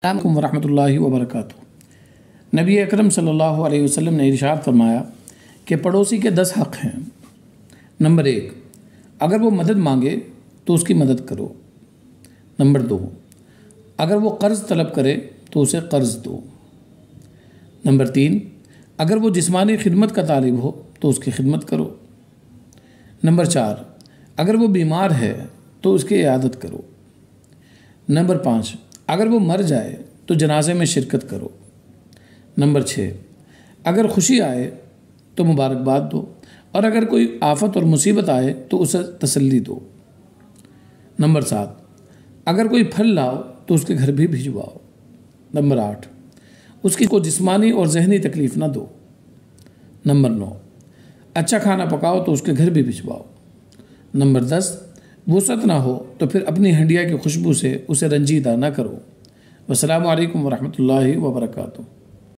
السلام علیکم ورحمۃ اللہ وبرکاتہ۔ نبی اکرم صلی اللہ علیہ وسلم نے ارشاد فرمایا کہ پڑوسی کے 10 حق ہیں۔ نمبر 1، اگر وہ مدد مانگے تو اس کی مدد کرو۔ نمبر 2، اگر وہ قرض طلب کرے تو اسے قرض دو۔ نمبر 3، اگر وہ جسمانی خدمت کا طالب ہو تو اس کی خدمت کرو۔ نمبر 4، اگر وہ بیمار ہے تو اس کی عیادت کرو۔ نمبر 5، اگر وہ مر جائے تو جنازے میں شرکت کرو۔ نمبر 6، اگر خوشی آئے تو مبارکباد دو، اور اگر کوئی آفت اور مصیبت آئے تو اسے تسلی دو۔ نمبر 7، اگر کوئی پھل لاؤ تو اس کے گھر بھی بھجواؤ۔ نمبر 8، اس کی کو جسمانی اور ذہنی تکلیف نہ دو۔ نمبر 9، اچھا کھانا پکاؤ تو اس کے گھر بھی بھجواؤ۔ نمبر 10، وسعت نہ ہو تو پھر اپنی ہنڈیا کی خوشبو سے اسے رنجیدہ نہ کرو۔ والسلام علیکم ورحمۃ اللہ وبرکاتہ۔